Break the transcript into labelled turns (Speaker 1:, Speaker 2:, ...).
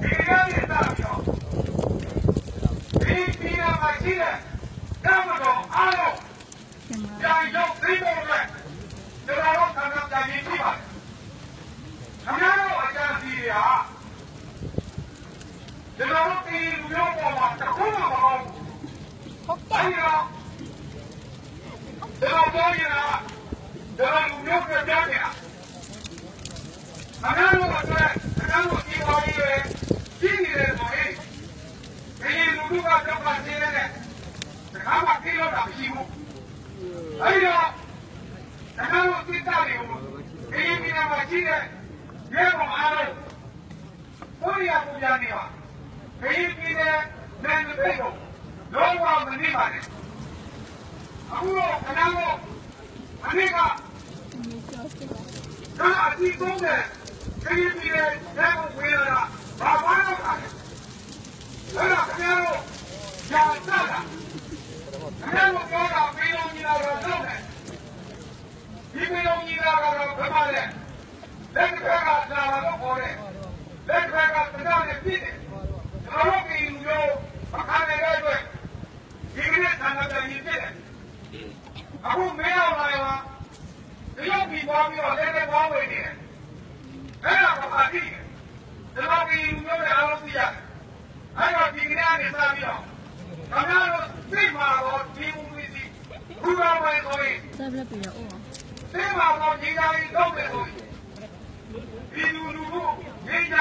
Speaker 1: ဒီရည်ရတာပြောဒီမှာရှိတဲ့ကမ္ဘာတော်အားလုံးကြာရောက်သိဖို့အတွက်ကျွန်တော်တို့ဆန္ဒပြရင်းရှိပါတယ်ခင်ဗျားတို့အကြံစီတွေဟာကျွန်တော်တို့ဒီလူမျိုးပေါ်မှာတခုမှမဟုတ်ဘူးဟုတ်ကဲ့ကျွန်တော်ပြောနေတာကျွန်တော်လူမျိုးပြပြနေတာခင်ဗျားတို့အတွက်ခင်ဗျားတို့ဒီဝါရီရဲ့ကြီးနေတယ်ဆိုရင်ဒီလူမျိုးကကြောက်ပါစေတဲ့ခါမှပြေလို့တာမရှိဘူးအဲဒီတော့ခင်ဗျားတို့သိတာတွေကိုဒီမိနမှာရှိတဲ့ရဲဘော်အားလုံးကိုရီးယားပြည်နေပါဒီပြည်နယ်နဲ့ပြည်ကိုလုံးဝမနေပါနဲ့အခုတော့ခဏတော့အနည်းကဒါအတိကုန်းတဲ့ဒီပြည်နယ်နဲ့ဝေးလာတာဘာလို့လဲအဲ့ဒါခင်ဗျားတို့ကြာတာခင်ဗျားတို့ပြောတာပြည်လုံးကြီးလာတော့တော့တယ်ဒီပြည်လုံးကြီးလာတော့ဘယ်မှာလဲလက်ခက်ကလာတော့ခေါ်တယ်လက်ခက်ကတရားနဲ့ပြည်တယ်ကျွန်တော်တို့ပြည်လူမျိုးအခါနဲ့တဲ့အတွက်ဒီကနေ့ဆန္ဒပြရည်ဖြစ်တယ်အခုမင်းအောင်လာရောဒီလိုပြီးသွားပြီးတော့လက်နဲ့ပေါင်းဝင်နေတယ်အဲ့ဒါဘာဖြစ်လဲကျွန်တော်ပြည်လူမျိုးတွေအားလုံးသိရတယ်အဲ့တော့ဒီကနေ့ကနေစပြီးတော့ခင်ဗျားတို့သိမှာတော့ဒီမူလေးစီဘူရာမိုင်းဆိုရင်ဆက်လက်ပြီးတော့သိမှာတော့ဒီကနေ့တော့မယ်ဆိုရင်ဒီလူမှုရေးကြ